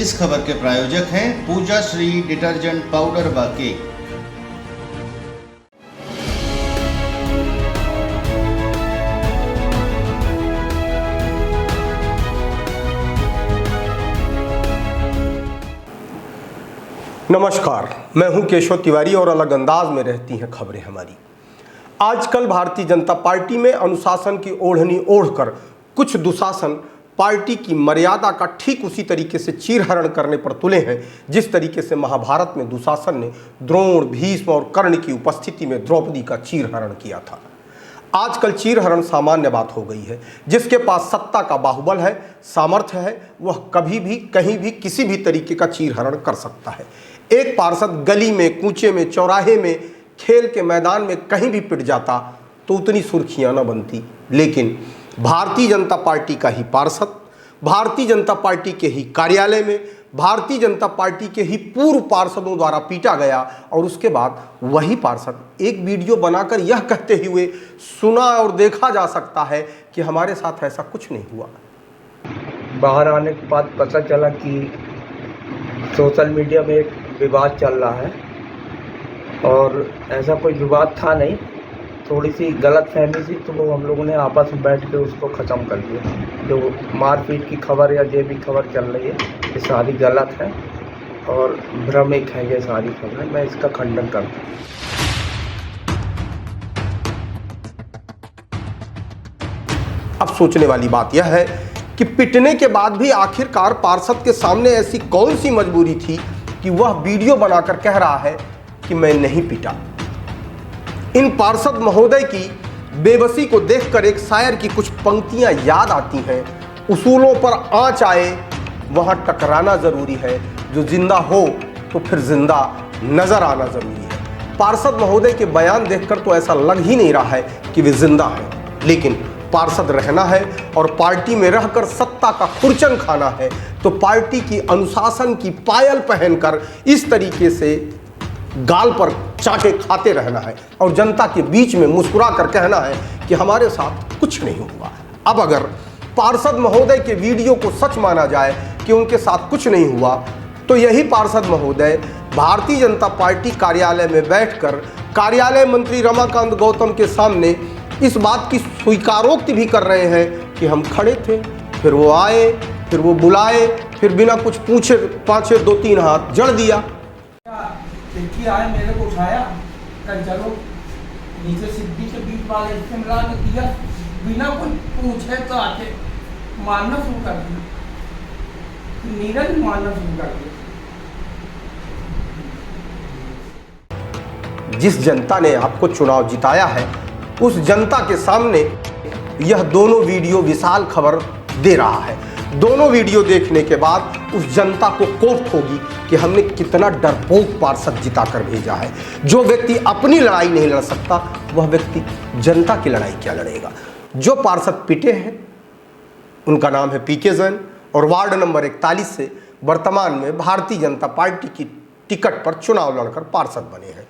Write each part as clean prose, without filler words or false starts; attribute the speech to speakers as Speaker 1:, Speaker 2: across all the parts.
Speaker 1: इस खबर के प्रायोजक हैं पूजा श्री डिटर्जेंट पाउडर व केक।
Speaker 2: नमस्कार, मैं हूं केशव तिवारी और अलग अंदाज में रहती हैं खबरें हमारी। आजकल भारतीय जनता पार्टी में अनुशासन की ओढ़नी ओढ़कर कुछ दुशासन पार्टी की मर्यादा का ठीक उसी तरीके से चीरहरण करने पर तुले हैं जिस तरीके से महाभारत में दुशासन ने द्रोण, भीष्म और कर्ण की उपस्थिति में द्रौपदी का चीरहरण किया था। आजकल चीरहरण सामान्य बात हो गई है। जिसके पास सत्ता का बाहुबल है, सामर्थ्य है, वह कभी भी, कहीं भी, किसी भी तरीके का चीरहरण कर सकता है। एक पार्षद गली में, कूचे में, चौराहे में, खेल के मैदान में कहीं भी पिट जाता तो उतनी सुर्खियां न बनती, लेकिन भारतीय जनता पार्टी का ही पार्षद भारतीय जनता पार्टी के ही कार्यालय में भारतीय जनता पार्टी के ही पूर्व पार्षदों द्वारा पीटा गया और उसके बाद वही पार्षद एक वीडियो बनाकर यह कहते हुए सुना और देखा जा सकता है कि हमारे साथ ऐसा कुछ नहीं हुआ।
Speaker 3: बाहर आने के बाद पता चला कि सोशल मीडिया में एक विवाद चल रहा है और ऐसा कोई विवाद था नहीं, थोड़ी सी गलतफहमी थी, तो वो हम लोगों ने आपस में बैठ के उसको ख़त्म कर दिया। जो मारपीट की खबर या जो भी खबर चल रही है ये सारी गलत है और भ्रमिक है, ये सारी खबरें, मैं इसका खंडन करता हूँ।
Speaker 2: अब सोचने वाली बात यह है कि पिटने के बाद भी आखिरकार पार्षद के सामने ऐसी कौन सी मजबूरी थी कि वह वीडियो बनाकर कह रहा है कि मैं नहीं पिटा। इन पार्षद महोदय की बेबसी को देखकर एक शायर की कुछ पंक्तियां याद आती हैं। उसूलों पर आंच आए वहां टकराना जरूरी है, जो जिंदा हो तो फिर जिंदा नजर आना जरूरी है। पार्षद महोदय के बयान देखकर तो ऐसा लग ही नहीं रहा है कि वे जिंदा हैं, लेकिन पार्षद रहना है और पार्टी में रहकर सत्ता का खुरचन खाना है तो पार्टी की अनुशासन की पायल पहनकर इस तरीके से गाल पर चाटे खाते रहना है और जनता के बीच में मुस्कुरा कर कहना है कि हमारे साथ कुछ नहीं हुआ। अब अगर पार्षद महोदय के वीडियो को सच माना जाए कि उनके साथ कुछ नहीं हुआ, तो यही पार्षद महोदय भारतीय जनता पार्टी कार्यालय में बैठकर कार्यालय मंत्री रमाकांत गौतम के सामने इस बात की स्वीकारोक्ति भी कर रहे हैं कि हम खड़े थे, फिर वो आए, फिर वो बुलाए, फिर बिना कुछ पूछे 5 2-3 हाथ जड़ दिया।
Speaker 4: खिड़की आए, मेरे को उठाया, कल चलो नीचे सिद्धि के बीच वाले इससे मिला के दिया, बिना कुछ पूछे तो आके मारना शुरू कर दिया, नीरज मारना शुरू कर दिया।
Speaker 2: जिस जनता ने आपको चुनाव जिताया है उस जनता के सामने यह दोनों वीडियो विशाल खबर दे रहा है। दोनों वीडियो देखने के बाद उस जनता को कोफ्त होगी कि हमने कितना डरपोक पार्षद जिताकर भेजा है। जो व्यक्ति अपनी लड़ाई नहीं लड़ सकता वह व्यक्ति जनता की लड़ाई क्या लड़ेगा। जो पार्षद पिटे हैं उनका नाम है पीके जैन और वार्ड नंबर 41 से वर्तमान में भारतीय जनता पार्टी की टिकट पर चुनाव लड़कर पार्षद बने हैं।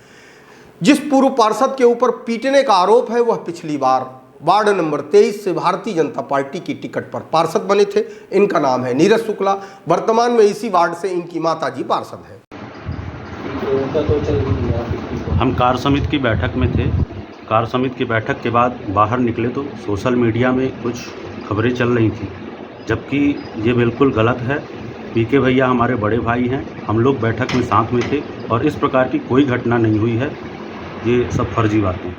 Speaker 2: जिस पूर्व पार्षद के ऊपर पीटने का आरोप है वह पिछली बार वार्ड नंबर 23 से भारतीय जनता पार्टी की टिकट पर पार्षद बने थे। इनका नाम है नीरज शुक्ला। वर्तमान में इसी वार्ड से इनकी माताजी पार्षद हैं।
Speaker 5: हम कार्य समिति की बैठक में थे। कार्य समिति की बैठक के बाद बाहर निकले तो सोशल मीडिया में कुछ खबरें चल रही थी, जबकि ये बिल्कुल गलत है। पीके भैया हमारे बड़े भाई हैं, हम लोग बैठक में साथ में थे और इस प्रकार की कोई घटना नहीं हुई है। ये सब फर्जी बातें।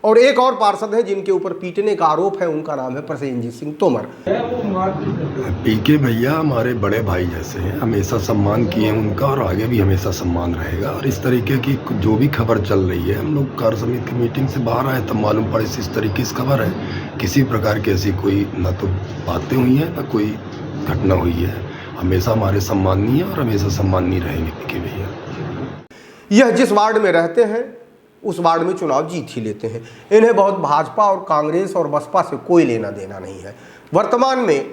Speaker 2: और एक और पार्षद है जिनके ऊपर पीटने का आरोप है, उनका नाम है प्रसेनजीत सिंह तोमर।
Speaker 6: पीके भैया हमारे बड़े भाई जैसे हैं, हमेशा सम्मान किए हैं उनका और आगे भी हमेशा सम्मान रहेगा। और इस तरीके की जो भी खबर चल रही है, हम लोग कार्य समिति की मीटिंग से बाहर आए तब मालूम पड़े इस तरीके की खबर है। किसी प्रकार की ऐसी कोई न तो बातें हुई हैं न कोई घटना हुई है। हमेशा हमारे सम्मानीय और हमेशा सम्मानीय रहेंगे पीके भैया।
Speaker 2: यह जिस वार्ड में रहते हैं उस वार्ड में चुनाव जीत ही लेते हैं। इन्हें बहुत भाजपा और कांग्रेस और बसपा से कोई लेना देना नहीं है। वर्तमान में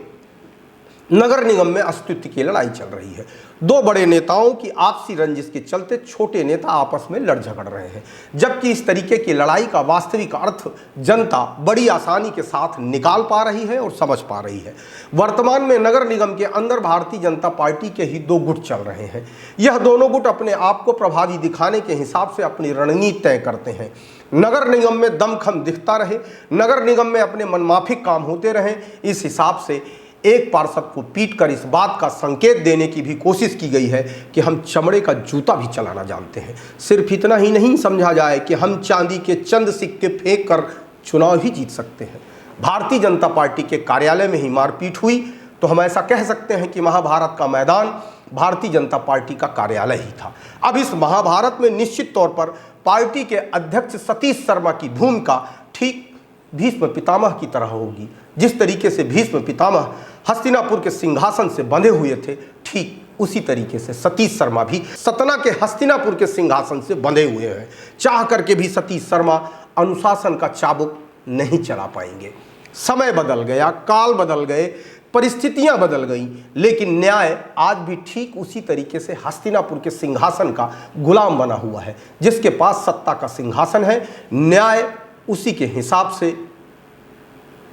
Speaker 2: नगर निगम में अस्तित्व की लड़ाई चल रही है। दो बड़े नेताओं की आपसी रंजिश के चलते छोटे नेता आपस में लड़ झगड़ रहे हैं, जबकि इस तरीके की लड़ाई का वास्तविक अर्थ जनता बड़ी आसानी के साथ निकाल पा रही है और समझ पा रही है। वर्तमान में नगर निगम के अंदर भारतीय जनता पार्टी के ही दो गुट चल रहे हैं। यह दोनों गुट अपने आप को प्रभावी दिखाने के हिसाब से अपनी रणनीति तय करते हैं। नगर निगम में दमखम दिखता रहे, नगर निगम में अपने मनमाफिक काम होते रहें, इस हिसाब से एक पार्षद को पीटकर इस बात का संकेत देने की भी कोशिश की गई है कि हम चमड़े का जूता भी चलाना जानते हैं। सिर्फ इतना ही नहीं समझा जाए कि हम चांदी के चंद सिक्के फेंक कर चुनाव भी जीत सकते हैं। भारतीय जनता पार्टी के कार्यालय में ही मारपीट हुई तो हम ऐसा कह सकते हैं कि महाभारत का मैदान भारतीय जनता पार्टी का कार्यालय ही था। अब इस महाभारत में निश्चित तौर पर पार्टी के अध्यक्ष सतीश शर्मा की भूमिका ठीक भीष्म पितामह की तरह होगी। जिस तरीके से भीष्म पितामह हस्तिनापुर के सिंहासन से बंधे हुए थे, ठीक उसी तरीके से सतीश शर्मा भी सतना के हस्तिनापुर के सिंहासन से बंधे हुए हैं। चाह करके भी सतीश शर्मा अनुशासन का चाबुक नहीं चला पाएंगे। समय बदल गया, काल बदल गए, परिस्थितियां बदल गई, लेकिन न्याय आज भी ठीक उसी तरीके से हस्तिनापुर के सिंहासन का गुलाम बना हुआ है। जिसके पास सत्ता का सिंहासन है, न्याय उसी के हिसाब से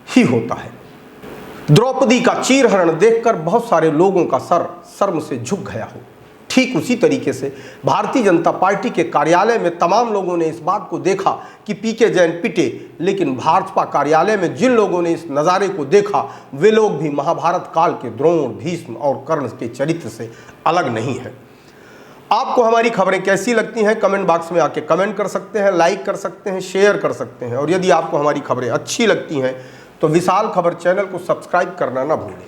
Speaker 2: ही होता है। द्रौपदी का चीरहरण देखकर बहुत सारे लोगों का सर शर्म से झुक गया हो, ठीक उसी तरीके से भारतीय जनता पार्टी के कार्यालय में तमाम लोगों ने इस बात को देखा कि पीके जैन पिटे, लेकिन भाजपा कार्यालय में जिन लोगों ने इस नज़ारे को देखा वे लोग भी महाभारत काल के द्रोण, भीष्म और कर्ण के चरित्र से अलग नहीं हैं। आपको हमारी खबरें कैसी लगती हैं कमेंट बॉक्स में आके कमेंट कर सकते हैं, लाइक कर सकते हैं, शेयर कर सकते हैं, और यदि आपको हमारी खबरें अच्छी लगती हैं तो विशाल खबर चैनल को सब्सक्राइब करना ना भूलें।